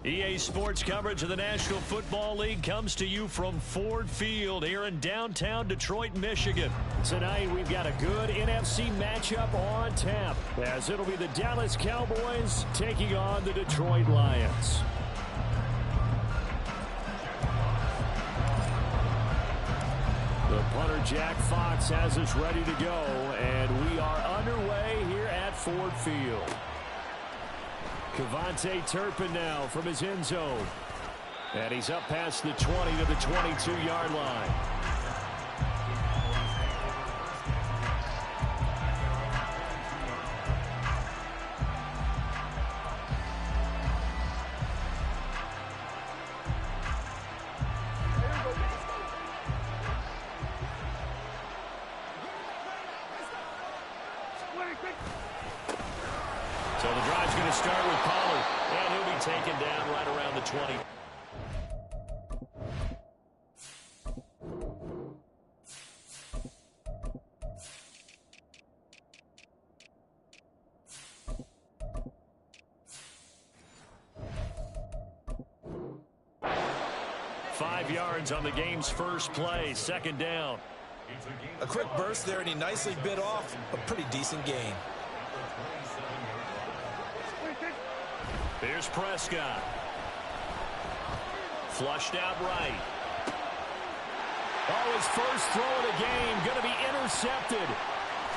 EA Sports coverage of the National Football League comes to you from Ford Field here in downtown Detroit, Michigan. Tonight, we've got a good NFC matchup on tap, as it'll be the Dallas Cowboys taking on the Detroit Lions. The punter, Jack Fox, has us ready to go, and we are underway here at Ford Field. Cavante Turpin now from his end zone. And he's up past the 20 to the 22-yard line. So the drive's going to start with Pollard, and he'll be taken down right around the 20. Five yards on the game's first play, second down. A quick burst there, and he nicely bit off a pretty decent gain. Here's Prescott. Flushed out right. Oh, his first throw of the game going to be intercepted.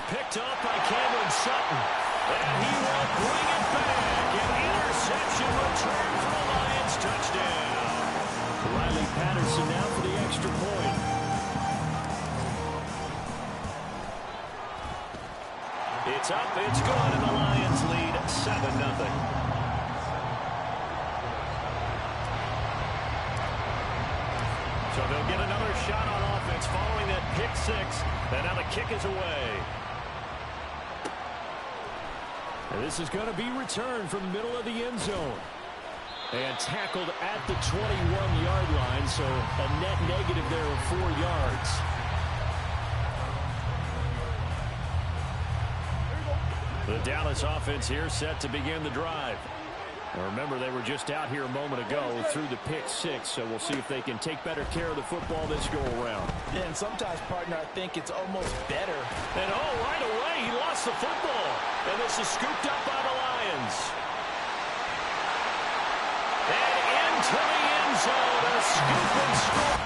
Picked up by Cameron Sutton. And he will bring it back. An interception return for the Lions. Touchdown. Riley Patterson now for the extra point. It's up, it's good, and the Lions lead 7-0. So they'll get another shot on offense following that pick six. And now the kick is away. And this is going to be returned from the middle of the end zone. And tackled at the 21-yard line, so a net negative there of 4 yards. The Dallas offense here set to begin the drive. Now remember, they were just out here a moment ago through the pick six, so we'll see if they can take better care of the football this go-around. Yeah, and sometimes, partner, I think it's almost better. And, oh, right away, he lost the football. And this is scooped up by the Lions. And into the end zone, a scoop and score.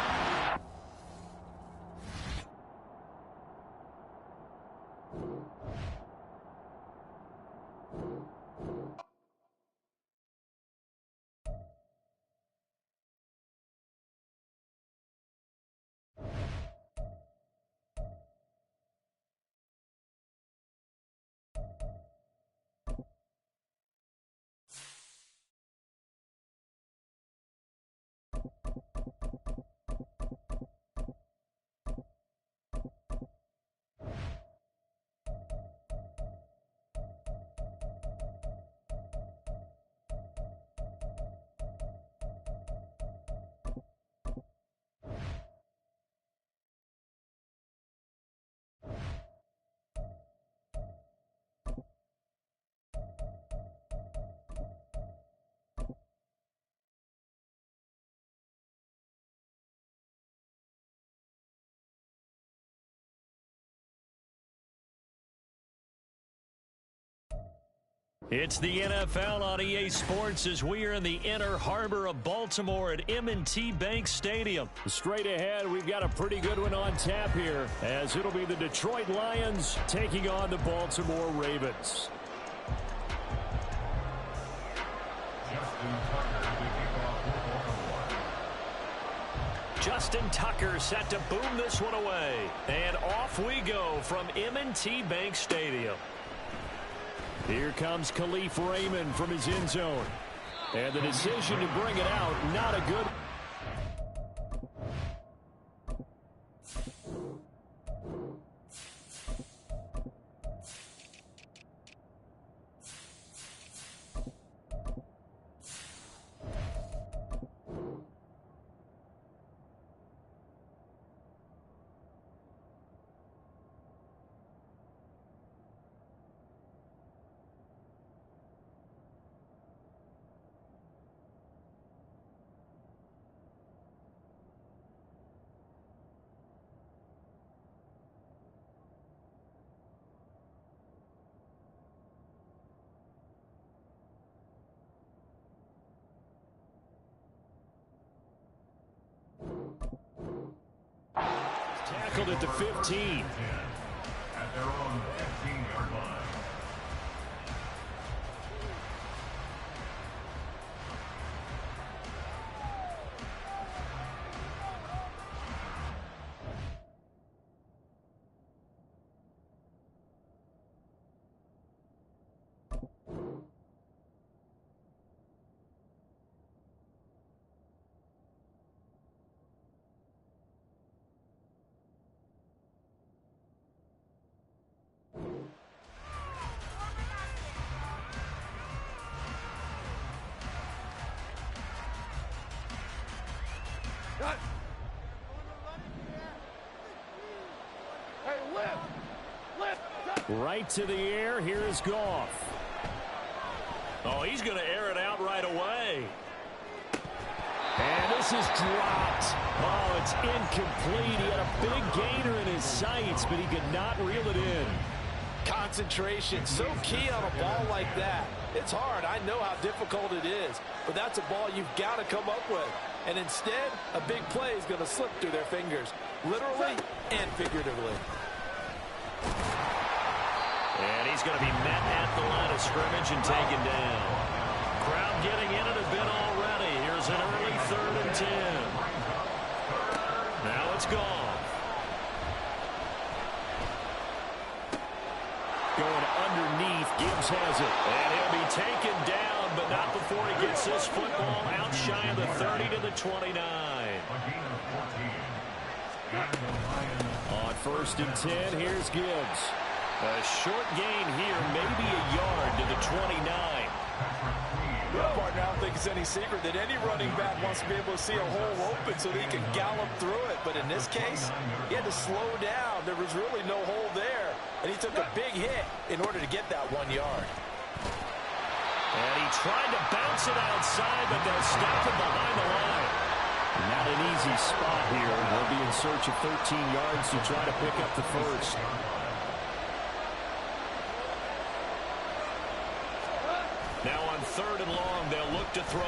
It's the NFL on EA Sports as we are in the inner harbor of Baltimore at M&T Bank Stadium. Straight ahead, we've got a pretty good one on tap here, as it'll be the Detroit Lions taking on the Baltimore Ravens. Justin Tucker set to boom this one away. And off we go from M&T Bank Stadium. Here comes Khalif Raymond from his end zone. And the decision to bring it out, not a good. tackled at the 15. At their own 15-yard line. Right to the air. Here is Goff. Oh, he's going to air it out right away. And this is dropped. Oh, it's incomplete. He had a big gainer in his sights, but he could not reel it in. Concentration, so key on a ball like that. It's hard. I know how difficult it is, but that's a ball you've got to come up with. And instead, a big play is going to slip through their fingers, literally and figuratively. And he's going to be met at the line of scrimmage and taken down. Crowd getting in it a bit already. Here's an early 3rd and 10. Now it's gone. Going underneath, Gibbs has it. And he'll be taken down, but not before he gets this football out shy of the 30 to the 29. On 1st and 10, here's Gibbs. A short gain here, maybe a yard to the 29. Well, partner, I don't think it's any secret that any running back wants to be able to see a hole open so that he can gallop through it. But in this case, he had to slow down. There was really no hole there. And he took a big hit in order to get that 1 yard. And he tried to bounce it outside, but they'll stop him behind the line. Not an easy spot here. They'll be in search of 13 yards to try to pick up the first. Now on 3rd and long, they'll look to throw.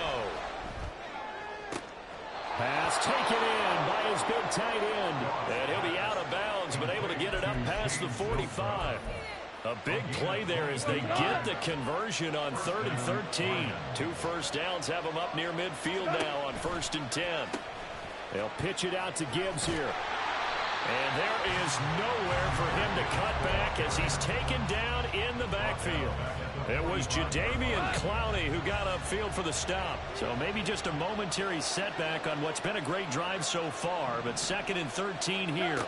Pass taken in by his big tight end. And he'll be out of bounds, but able to get it up past the 45. A big play there as they get the conversion on 3rd and 13. 2 first downs have them up near midfield now on 1st and 10. They'll pitch it out to Gibbs here. And there is nowhere for him to cut back as he's taken down in the backfield. It was Jadeveon Clowney who got upfield for the stop. So maybe just a momentary setback on what's been a great drive so far. But 2nd and 13 here.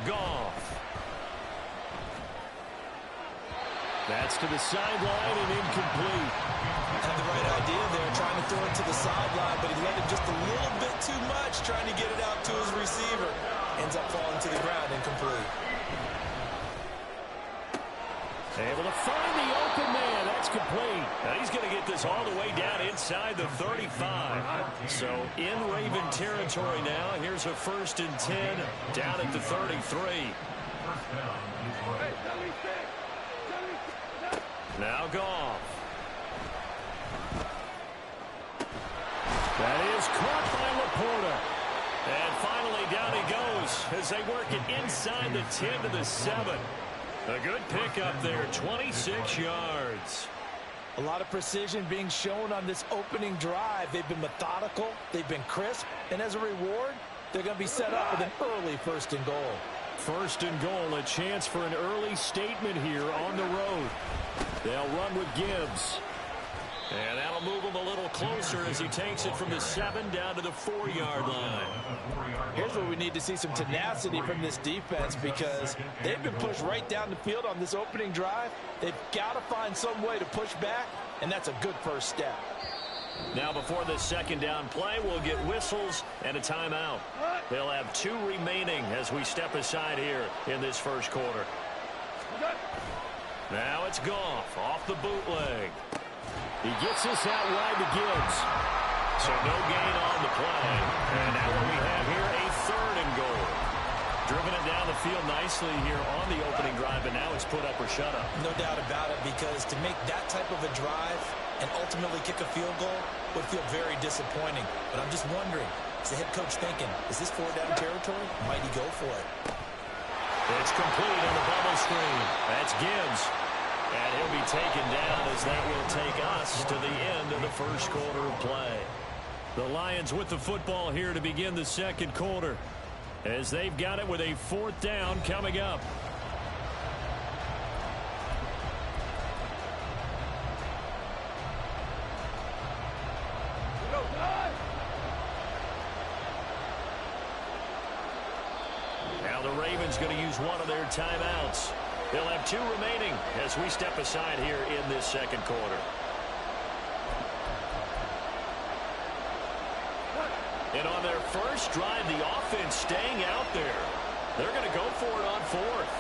Goff. That's to the sideline and incomplete. Had the right idea there, trying to throw it to the sideline, but he let it just a little bit too much, trying to get it out to his receiver. Ends up falling to the ground, incomplete. Able to find the open man. That's complete. Now he's going to get this all the way down inside the 35. So in Raven territory now. Here's a 1st and 10 down at the 33. Now Goff. That is caught by Laporta. And finally down he goes as they work it inside the 10 to the 7. A good pickup there, 26 yards. A lot of precision being shown on this opening drive. They've been methodical, they've been crisp, and as a reward, they're going to be set up with an early 1st and goal. 1st and goal, a chance for an early statement here on the road. They'll run with Gibbs. And that'll move him a little closer as he takes it from the 7 down to the 4-yard line. Here's where we need to see some tenacity from this defense because they've been pushed right down the field on this opening drive. They've got to find some way to push back, and that's a good first step. Now before the 2nd down play, we'll get whistles and a timeout. They'll have 2 remaining as we step aside here in this 1st quarter. Now it's Goff off the bootleg. He gets this out wide to Gibbs. So no gain on the play. And now what we have here, a 3rd and goal. Driven it down the field nicely here on the opening drive, but now it's put up or shut up. No doubt about it, because to make that type of a drive and ultimately kick a field goal would feel very disappointing. But I'm just wondering, is the head coach thinking, is this 4-down territory? Might he go for it? pass complete on the bubble screen. That's Gibbs. And he'll be taken down as that will take us to the end of the first quarter of play. The Lions with the football here to begin the second quarter, as they've got it with a 4th down coming up. Now the Ravens going to use one of their timeouts. They'll have 2 remaining as we step aside here in this second quarter. And on their first drive, the offense staying out there. They're going to go for it on 4th.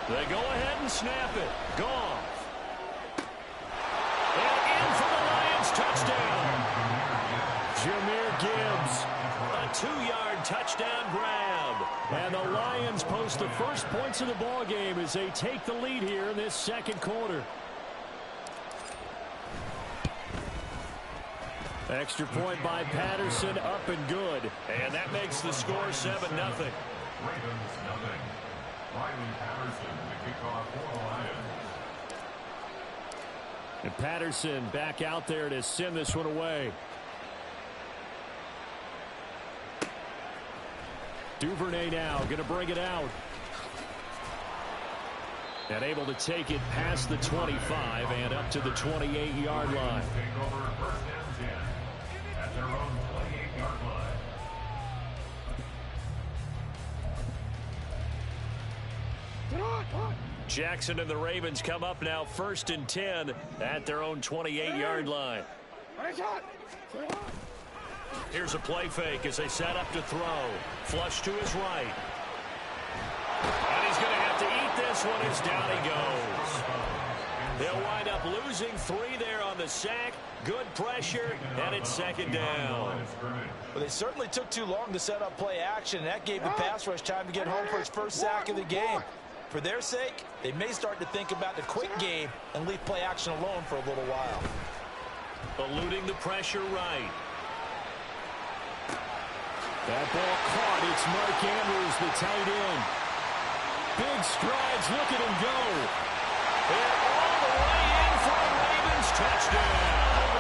They go ahead and snap it. Goff. And in for the Lions touchdown. Jahmyr Gibbs. A 2-yard touchdown grab. And the Lions post the first points of the ball game as they take the lead here in this second quarter. Extra point by Patterson, up and good. And that makes the score 7-0. Ravens nothing. Riley Patterson, the kickoff for the Lions. And Patterson back out there to send this one away. Duvernay now going to bring it out. And able to take it past the 25 and up to the 28-yard line. Take over 1st and 10 at their own 28-yard line. Jackson and the Ravens come up now 1st and 10 at their own 28-yard line. Here's a play fake as they set up to throw. Flush to his right. And he's going to have to eat this one as down he goes. They'll wind up losing 3 there on the sack. Good pressure, and it's 2nd down. Well, they certainly took too long to set up play action, and that gave the pass rush time to get home for its first sack of the game. For their sake, they may start to think about the quick game and leave play action alone for a little while. Eluding the pressure right. That ball caught. It's Mark Andrews, the tight end. Big strides. Look at him go. And all the way in for a Ravens touchdown.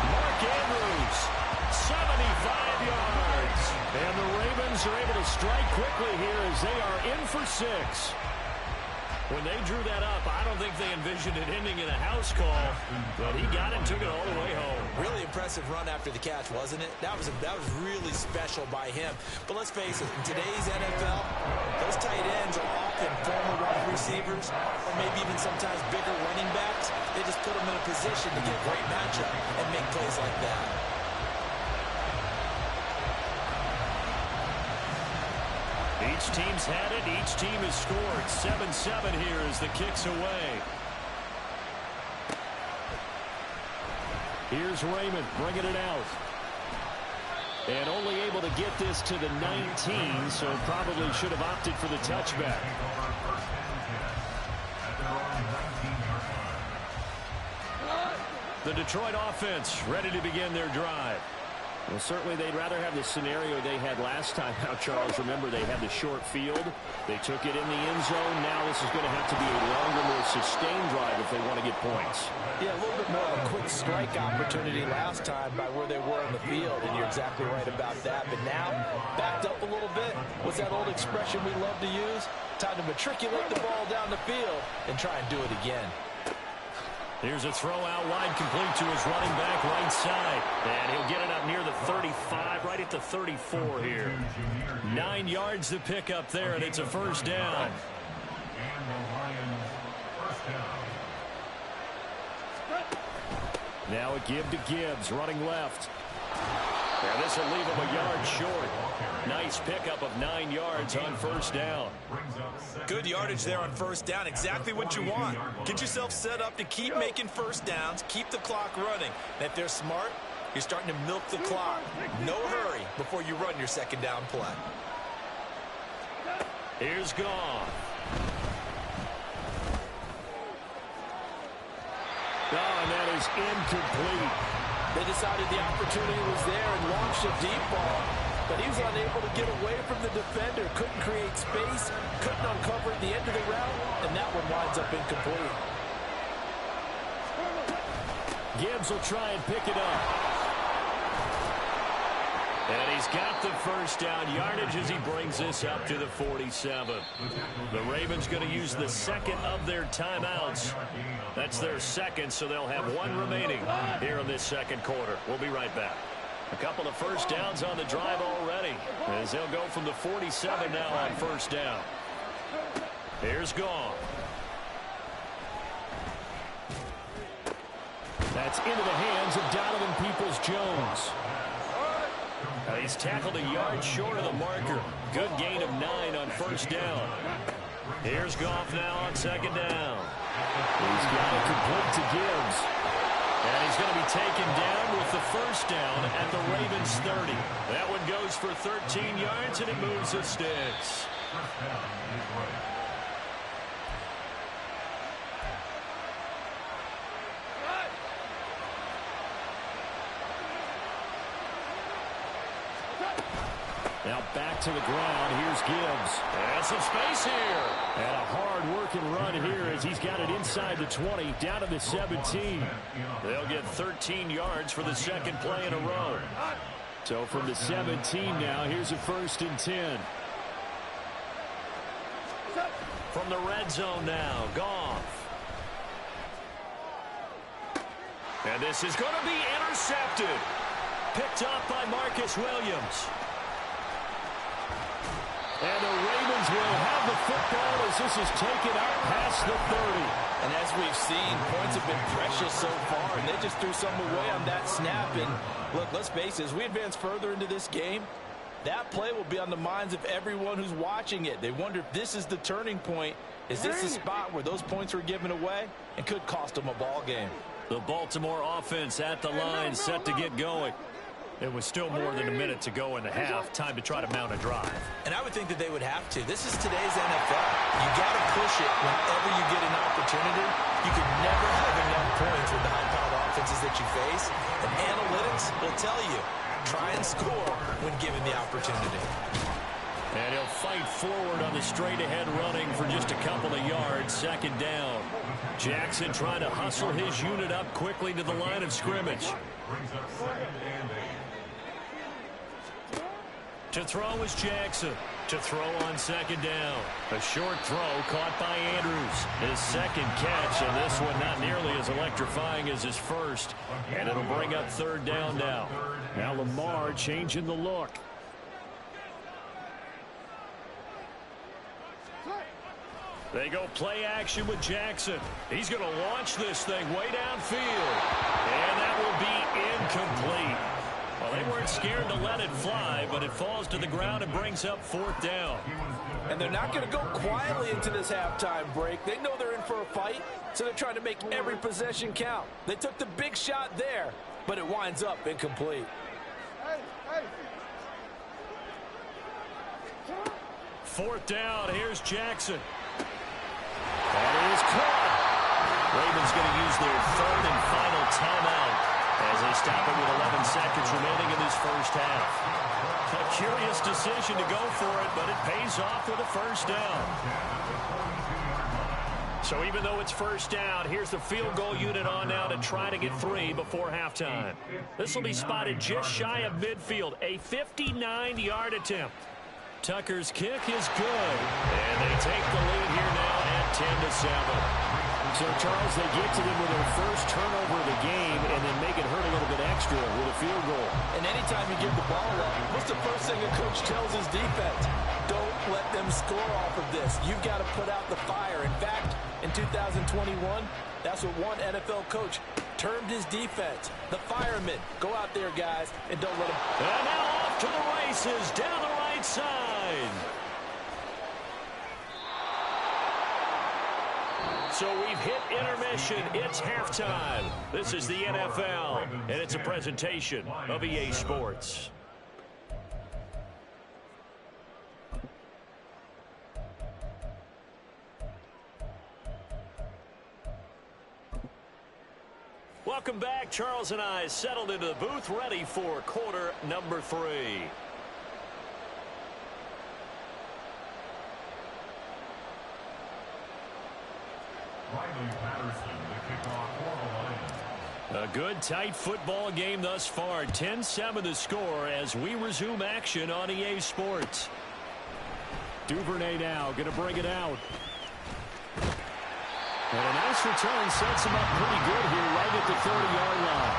Mark Andrews, 75 yards. And the Ravens are able to strike quickly here as they are in for 6. When they drew that up, I don't think they envisioned it ending in a house call, but he got it, took it all the way home. Really impressive run after the catch, wasn't it? That was really special by him. But let's face it, in today's NFL, those tight ends are often former wide receivers, or maybe even sometimes bigger running backs. They just put them in a position to get a great matchup and make plays like that. Each team's had it. Each team has scored. 7-7 here as the kick's away. Here's Raymond bringing it out. And only able to get this to the 19, so probably should have opted for the touchback. The Detroit offense ready to begin their drive. Well, certainly they'd rather have the scenario they had last time out, Charles. Remember, they had the short field. They took it in the end zone. Now this is going to have to be a longer, more sustained drive if they want to get points. Yeah, a little bit more of a quick strike opportunity last time by where they were on the field, and you're exactly right about that. But now, backed up a little bit. What's that old expression we love to use? Time to matriculate the ball down the field and try and do it again. Here's a throw out wide, complete to his running back right side. And he'll get it up near the 35, right at the 34 here. 9 yards to pick up there, and it's a 1st down. And the Lions 1st down. Now a give to Gibbs, running left. And this will leave him a yard short. Nice pickup of 9 yards on 1st down. Good yardage there on 1st down. Exactly what you want. Get yourself set up to keep making 1st downs, keep the clock running. And if they're smart, you're starting to milk the clock. No hurry before you run your 2nd down play. Here's Goff. Oh, and that is incomplete. They decided the opportunity was there and launched a deep ball. but he was unable to get away from the defender. Couldn't create space, couldn't uncover at the end of the route, and that one winds up incomplete. Gibbs will try and pick it up. And he's got the first down yardage as he brings this up to the 47. The Ravens going to use the second of their timeouts. That's their second, so they'll have one remaining here in this second quarter. We'll be right back. A couple of first downs on the drive already, as they'll go from the 47 now on first down. Here's Goff. That's into the hands of Donovan Peoples-Jones. He's tackled a yard short of the marker. Good gain of 9 on first down. Here's Goff now on second down. He's got it complete to Gibbs. And he's going to be taken down with the first down at the Ravens 30. That one goes for 13 yards, and it moves the sticks. Now back to the ground. Here's Gibbs. And some space here. And a hard-working run here as he's got it inside the 20, down to the 17. They'll get 13 yards for the second play in a row. So from the 17 now, here's a 1st and 10. From the red zone now, Goff. And this is going to be intercepted. Picked up by Marcus Williams. And the Ravens will have the football as this is taken out past the 30. And as we've seen, points have been precious so far, and they just threw some away on that snap. And look, let's face it, as we advance further into this game, that play will be on the minds of everyone who's watching it. They wonder if this is the turning point. Is this the spot where those points were given away and could cost them a ball game? The Baltimore offense at the line, set to get going. It was still more than a minute to go in the half. Time to try to mount a drive. And I would think that they would have to. This is today's NFL. You got to push it whenever you get an opportunity. You can never have enough points with the high-powered offenses that you face. And analytics will tell you, try and score when given the opportunity. And he'll fight forward on the straight-ahead running for just a couple of yards. Second down. Jackson trying to hustle his unit up quickly to the line of scrimmage. To throw is Jackson. To throw on second down. A short throw caught by Andrews. His second catch, and this one not nearly as electrifying as his first. And it'll bring up third down now. Now Lamar changing the look. They go play action with Jackson. He's going to launch this thing way downfield. And that will be incomplete. Well, they weren't scared to let it fly, but it falls to the ground and brings up fourth down. And they're not going to go quietly into this halftime break. They know they're in for a fight, so they're trying to make every possession count. They took the big shot there, but it winds up incomplete. Fourth down, here's Jackson. That is caught. Ravens going to use their third and final timeout as they stop it with 11 seconds remaining in this first half. A curious decision to go for it, but it pays off with a first down. So even though it's first down, here's the field goal unit on now to try to get 3 before halftime. This will be spotted just shy of midfield, a 59-yard attempt. Tucker's kick is good, and they take the lead here now at 10-7. So, Charles, they get to them with their first turnover of the game and then make it hurt a little bit extra with a field goal. And anytime you give the ball up, what's the first thing a coach tells his defense? Don't let them score off of this. You've got to put out the fire. In fact, in 2021, that's what one NFL coach termed his defense. The firemen. Go out there, guys, and don't let them. And now off to the races down the right side. So we've hit intermission. It's halftime. This is the NFL, and it's a presentation of EA Sports. Welcome back. Charles and I settled into the booth, ready for quarter number 3. A good, tight football game thus far. 10-7 the score as we resume action on EA Sports. Duvernay now going to bring it out. And a nice return sets him up pretty good here right at the 30-yard line.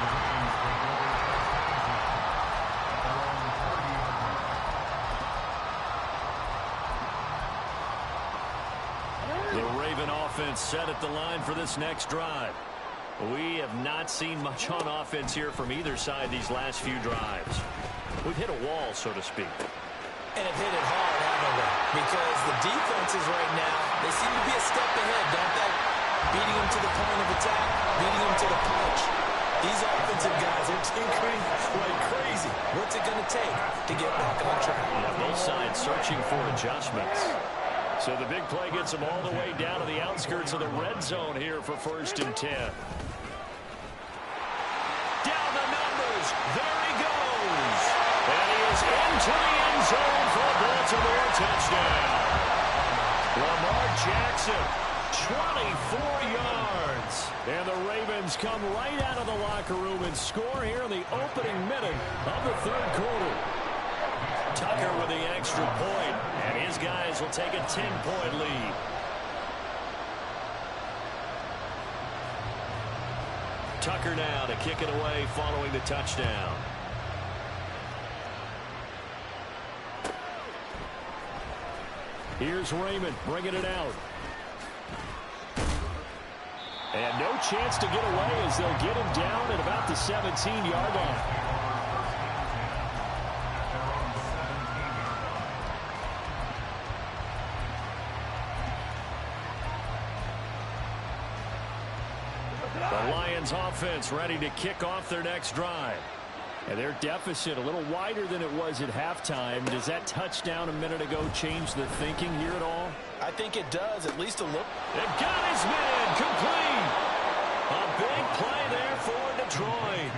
The Raven offense set at the line for this next drive. We have not seen much on offense here from either side these last few drives. We've hit a wall, so to speak. And have hit it hard, haven't we? Because the defenses right now, they seem to be a step ahead, don't they? Beating them to the point of attack, beating them to the punch. These offensive guys are tinkering like crazy. What's it going to take to get back on track? Yeah, both sides searching for adjustments. So the big play gets them all the way down to the outskirts of the red zone here for 1st and 10. Down the numbers. There he goes. And he is into the end zone for a Baltimore touchdown. Lamar Jackson, 24 yards. And the Ravens come right out of the locker room and score here in the opening minute of the 3rd quarter. Tucker with the extra point, and his guys will take a 10-point lead. Tucker now to kick it away following the touchdown. Here's Raymond bringing it out. And no chance to get away as they'll get him down at about the 17-yard line. The Lions offense ready to kick off their next drive. And their deficit a little wider than it was at halftime. Does that touchdown a minute ago change the thinking here at all? I think it does, at least a look. They've got his man complete. A big play there for Detroit.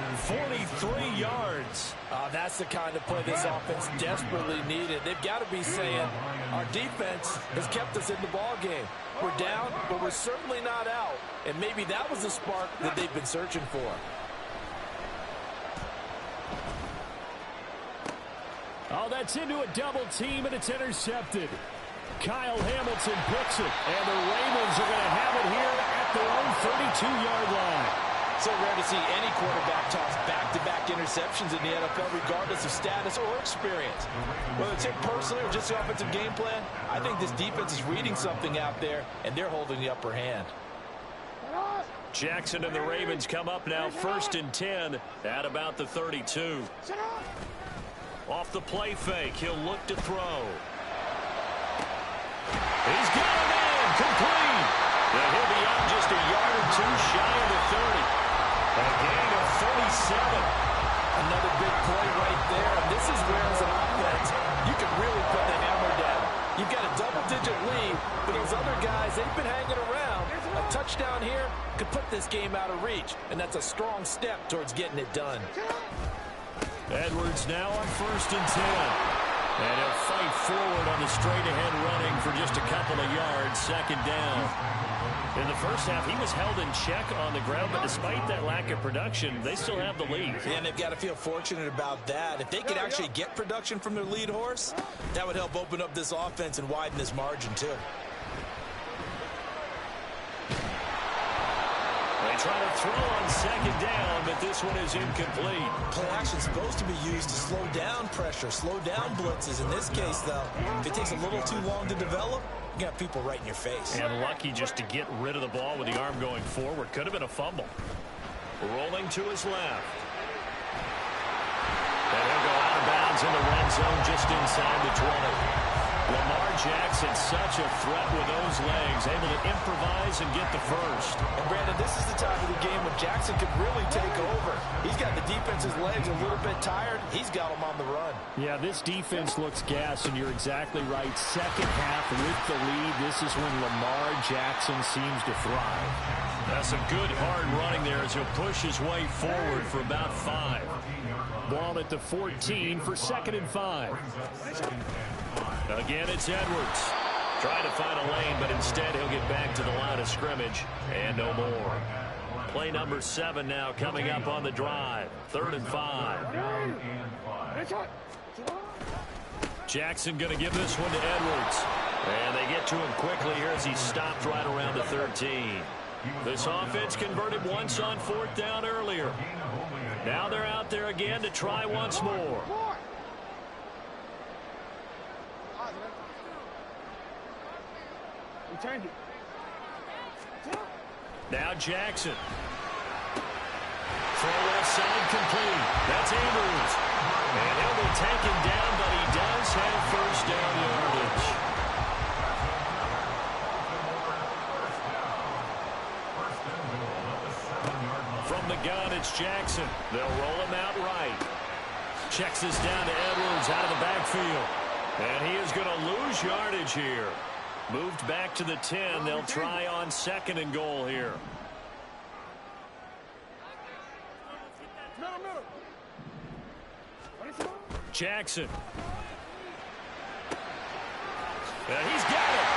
43 yards. That's the kind of play this offense desperately needed. They've got to be saying, our defense has kept us in the ball game. We're down, but we're certainly not out. And maybe that was the spark that they've been searching for. Oh, that's into a double team, and it's intercepted. Kyle Hamilton picks it, and the Ravens are going to have it here at their own 32-yard line. So rare to see any quarterback toss back-to-back interceptions in the NFL, regardless of status or experience. Whether it's him personally or just the offensive game plan, I think this defense is reading something out there, and they're holding the upper hand. Jackson and the Ravens come up now 1st and 10 at about the 32. Off the play fake, he'll look to throw. He's got a man complete. And he'll be out just a yard or two shy of the 30. A gain of 47. Another big play right there. And this is where, as an offense, you can really put the hammer down. You've got a double-digit lead, but those other guys, they've been hanging around. A touchdown here could put this game out of reach, and that's a strong step towards getting it done. Edwards now on 1st and 10. And he'll fight forward on the straight-ahead running for just a couple of yards, 2nd down. In the first half, he was held in check on the ground, but despite that lack of production, they still have the lead. Yeah, and they've got to feel fortunate about that. If they could actually get production from their lead horse, that would help open up this offense and widen this margin, too. They try to throw on 2nd down, but this one is incomplete. Play action is supposed to be used to slow down pressure, slow down blitzes. In this case, though, if it takes a little too long to develop, you got people right in your face. And lucky just to get rid of the ball with the arm going forward. Could have been a fumble. Rolling to his left. And he'll go out of bounds in the red zone just inside the 20. Lamar Jackson, such a threat with those legs, able to improvise and get the first. And Brandon, this is the time of the game when Jackson could really take over. He's got the defense's legs a little bit tired. He's got them on the run. Yeah, this defense looks gassed, and you're exactly right. Second half with the lead, this is when Lamar Jackson seems to thrive. That's some good hard running there as he'll push his way forward for about 5. Ball at the 14 for 2nd and 5. Again, it's Edwards. Trying to find a lane, but instead he'll get back to the line of scrimmage and no more. Play number 7 now coming up on the drive. 3rd and 5. Jackson going to give this one to Edwards. And they get to him quickly here as he stopped right around the 13. This offense converted once on 4th down earlier. Now they're out there again to try once more. Now Jackson. Throw left side complete. That's Andrews. And he'll be taken down, but he does have first down yardage. From the gun, it's Jackson. They'll roll him out right. Checks this down to Edwards out of the backfield. And he is going to lose yardage here. Moved back to the 10. They'll try on 2nd and goal here. Jackson. And he's got it.